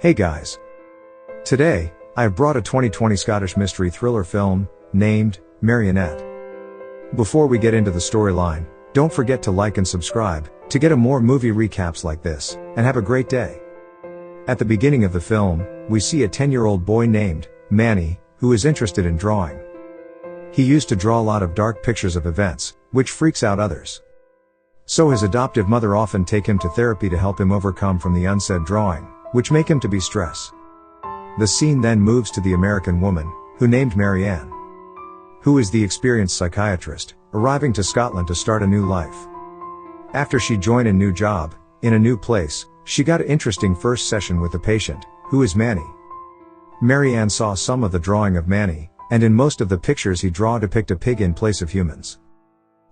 Hey guys. Today, I have brought a 2020 Scottish mystery thriller film, named Marionette. Before we get into the storyline, don't forget to like and subscribe, to get more movie recaps like this, and have a great day. At the beginning of the film, we see a 10-year-old boy named Manny, who is interested in drawing. He used to draw a lot of dark pictures of events, which freaks out others. So his adoptive mother often take him to therapy to help him overcome from the unsaid drawing, which make him to be stress. The scene then moves to the American woman, who named Marianne, who is the experienced psychiatrist, arriving to Scotland to start a new life. After she joined a new job, in a new place, she got an interesting first session with the patient, who is Manny. Marianne saw some of the drawing of Manny, and in most of the pictures he depict a pig in place of humans.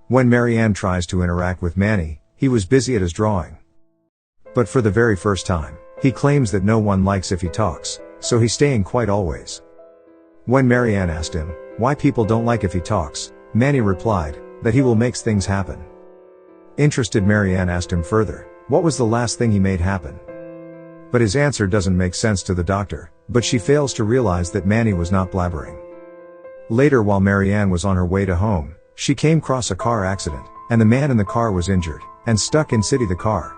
When Marianne tries to interact with Manny, he was busy at his drawing. But for the very first time, he claims that no one likes if he talks, so he's staying quiet always. When Marianne asked him why people don't like if he talks, Manny replied that he will make things happen. Interested, Marianne asked him further, what was the last thing he made happen? But his answer doesn't make sense to the doctor, but she fails to realize that Manny was not blabbering. Later, while Marianne was on her way to home, she came across a car accident, and the man in the car was injured, and stuck inside the car.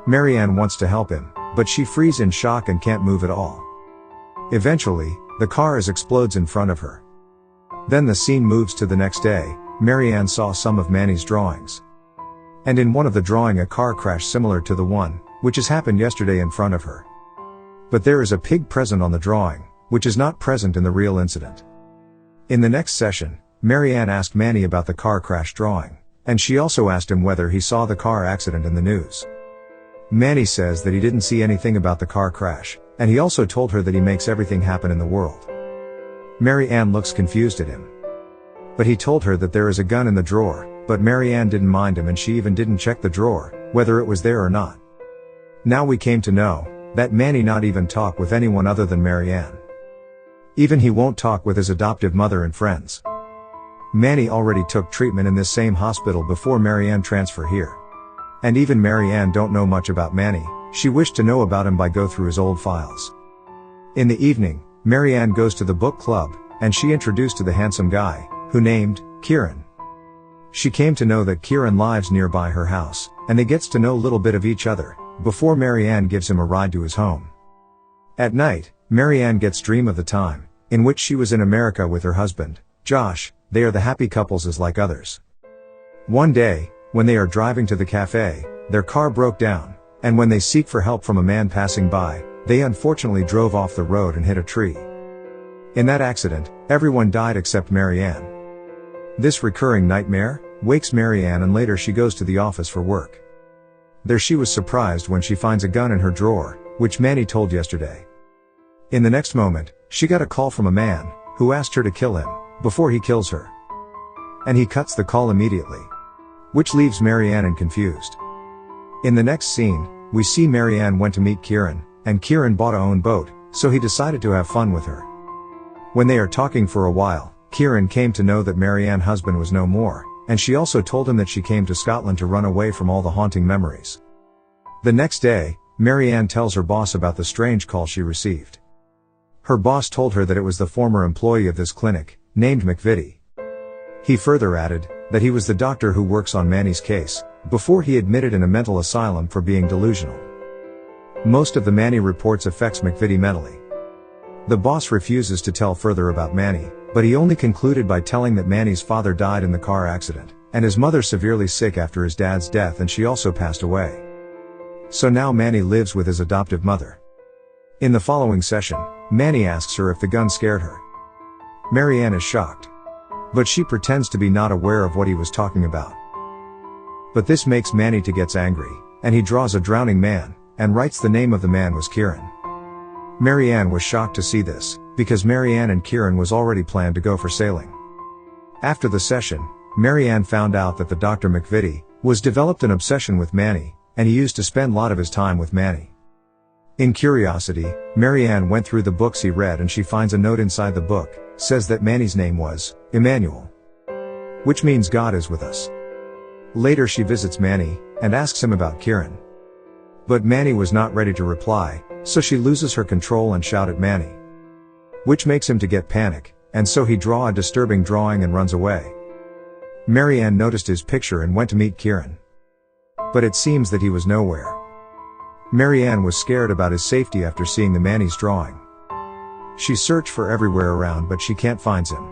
Marianne wants to help him, but she freezes in shock and can't move at all. Eventually, the car explodes in front of her. Then the scene moves to the next day. Marianne saw some of Manny's drawings. And in one of the drawing, a car crash similar to the one which has happened yesterday in front of her. But there is a pig present on the drawing, which is not present in the real incident. In the next session, Marianne asked Manny about the car crash drawing, and she also asked him whether he saw the car accident in the news. Manny says that he didn't see anything about the car crash, and he also told her that he makes everything happen in the world. Marianne looks confused at him. But he told her that there is a gun in the drawer, but Marianne didn't mind him and she even didn't check the drawer, whether it was there or not. Now we came to know that Manny not even talk with anyone other than Marianne. Even he won't talk with his adoptive mother and friends. Manny already took treatment in this same hospital before Marianne transfer here. And even Marianne don't know much about Manny, she wished to know about him by go through his old files. In the evening, Marianne goes to the book club, and she introduced to the handsome guy, who named Kieran. She came to know that Kieran lives nearby her house, and they gets to know a little bit of each other, before Marianne gives him a ride to his home. At night, Marianne gets dream of the time, in which she was in America with her husband, Josh. They are the happy couples as like others. One day, when they are driving to the cafe, their car broke down, and when they seek for help from a man passing by, they unfortunately drove off the road and hit a tree. In that accident, everyone died except Marianne. This recurring nightmare wakes Marianne, and later she goes to the office for work. There she was surprised when she finds a gun in her drawer, which Manny told yesterday. In the next moment, she got a call from a man, who asked her to kill him, before he kills her. And he cuts the call immediately, which leaves Marianne confused. In the next scene, we see Marianne went to meet Kieran, and Kieran bought a own boat, so he decided to have fun with her. When they are talking for a while, Kieran came to know that Marianne's husband was no more, and she also told him that she came to Scotland to run away from all the haunting memories. The next day, Marianne tells her boss about the strange call she received. Her boss told her that it was the former employee of this clinic, named McVitie. He further added that he was the doctor who works on Manny's case, before he admitted in a mental asylum for being delusional. Most of the Manny reports affects McVitie mentally. The boss refuses to tell further about Manny, but he only concluded by telling that Manny's father died in the car accident, and his mother severely sick after his dad's death, and she also passed away. So now Manny lives with his adoptive mother. In the following session, Manny asks her if the gun scared her. Marianne is shocked. But she pretends to be not aware of what he was talking about. But this makes Manny to gets angry, and he draws a drowning man, and writes the name of the man was Kieran. Marianne was shocked to see this, because Marianne and Kieran was already planned to go for sailing. After the session, Marianne found out that the Dr. McVitie was developed an obsession with Manny, and he used to spend a lot of his time with Manny. In curiosity, Marianne went through the books he read, and she finds a note inside the book, says that Manny's name was Emmanuel, which means God is with us. Later she visits Manny, and asks him about Kieran. But Manny was not ready to reply, so she loses her control and shout at Manny, which makes him to get panic, and so he draw a disturbing drawing and runs away. Marianne noticed his picture and went to meet Kieran, but it seems that he was nowhere. Marianne was scared about his safety after seeing the Manny's drawing. She searched for everywhere around but she can't find him.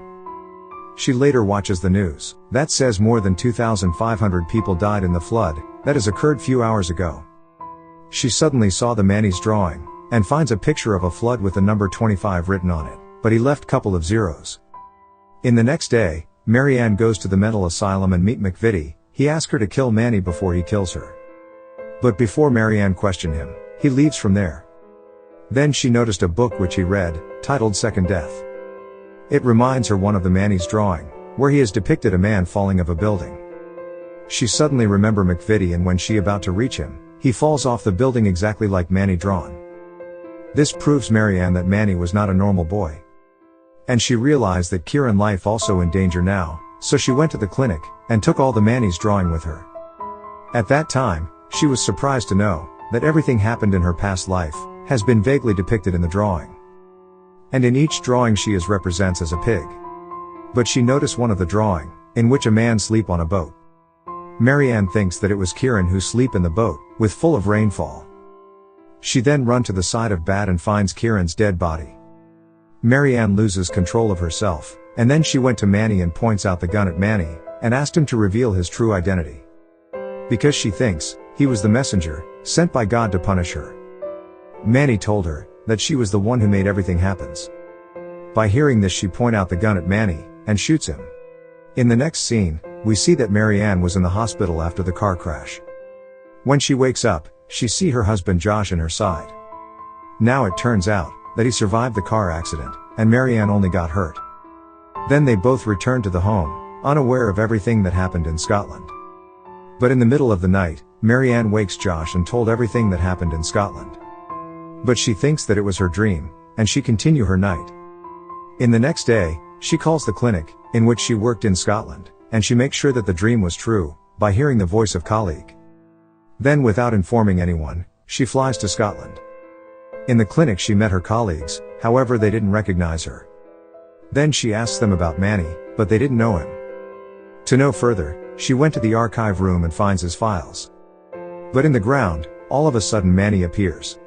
She later watches the news that says more than 2,500 people died in the flood that has occurred few hours ago. She suddenly saw the Manny's drawing and finds a picture of a flood with the number 25 written on it, but he left couple of zeros. In the next day, Marianne goes to the mental asylum and meet McVitie. He asks her to kill Manny before he kills her. But before Marianne questioned him, he leaves from there. Then she noticed a book which he read, titled Second Death. It reminds her one of the Manny's drawing, where he is depicted a man falling of a building. She suddenly remembers McVitie, and when she about to reach him, he falls off the building exactly like Manny drawn. This proves Marianne that Manny was not a normal boy. And she realized that Kieran's life also in danger now, so she went to the clinic and took all the Manny's drawing with her. At that time, she was surprised to know that everything happened in her past life has been vaguely depicted in the drawing. And in each drawing she is represents as a pig. But she noticed one of the drawing, in which a man sleep on a boat. Marianne thinks that it was Kieran who sleep in the boat, with full of rainfall. She then run to the side of bed and finds Kieran's dead body. Marianne loses control of herself, and then she went to Manny and points out the gun at Manny, and asked him to reveal his true identity. Because she thinks he was the messenger, sent by God to punish her. Manny told her that she was the one who made everything happen. By hearing this she point out the gun at Manny, and shoots him. In the next scene, we see that Marianne was in the hospital after the car crash. When she wakes up, she see her husband Josh in her side. Now it turns out that he survived the car accident, and Marianne only got hurt. Then they both returned to the home, unaware of everything that happened in Scotland. But in the middle of the night, Marianne wakes Josh and told everything that happened in Scotland. But she thinks that it was her dream, and she continue her night. In the next day, she calls the clinic, in which she worked in Scotland, and she makes sure that the dream was true, by hearing the voice of colleague. Then without informing anyone, she flies to Scotland. In the clinic she met her colleagues, however they didn't recognize her. Then she asks them about Manny, but they didn't know him. To know further, she went to the archive room and finds his files. But in the ground, all of a sudden Manny appears.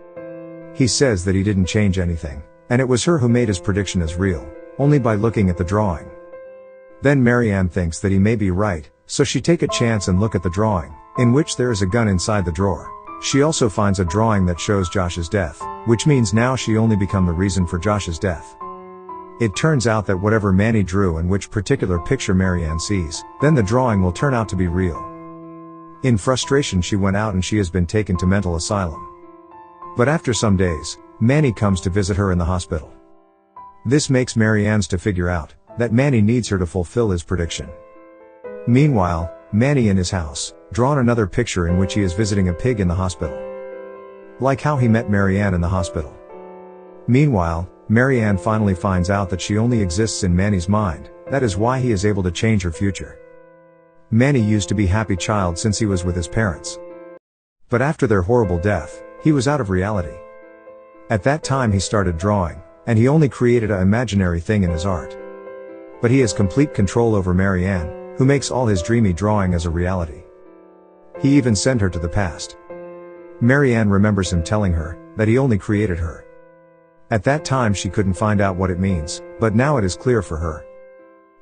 He says that he didn't change anything, and it was her who made his prediction as real, only by looking at the drawing. Then Marianne thinks that he may be right, so she take a chance and look at the drawing, in which there is a gun inside the drawer. She also finds a drawing that shows Josh's death, which means now she only become the reason for Josh's death. It turns out that whatever Manny drew and which particular picture Marianne sees, then the drawing will turn out to be real. In frustration she went out and she has been taken to mental asylum. But after some days, Manny comes to visit her in the hospital. This makes Marianne's to figure out that Manny needs her to fulfill his prediction. Meanwhile, Manny in his house, drawn another picture in which he is visiting a pig in the hospital. Like how he met Marianne in the hospital. Meanwhile, Marianne finally finds out that she only exists in Manny's mind, that is why he is able to change her future. Manny used to be a happy child since he was with his parents. But after their horrible death, he was out of reality. At that time he started drawing, and he only created an imaginary thing in his art. But he has complete control over Marianne, who makes all his dreamy drawing as a reality. He even sent her to the past. Marianne remembers him telling her that he only created her. At that time she couldn't find out what it means, but now it is clear for her.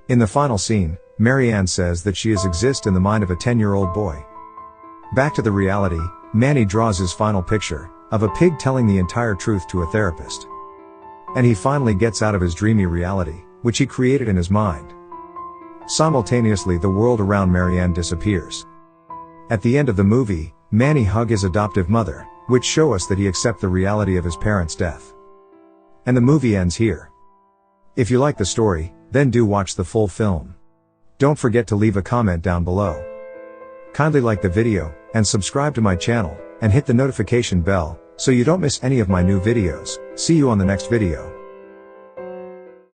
In the final scene, Marianne says that she exists in the mind of a 10-year-old boy. Back to the reality, Manny draws his final picture of a pig telling the entire truth to a therapist. And he finally gets out of his dreamy reality, which he created in his mind. Simultaneously the world around Marianne disappears. At the end of the movie, Manny hug his adoptive mother, which show us that he accept the reality of his parents' death. And the movie ends here. If you like the story, then do watch the full film. Don't forget to leave a comment down below. Kindly like the video, and subscribe to my channel, and hit the notification bell, so you don't miss any of my new videos. See you on the next video.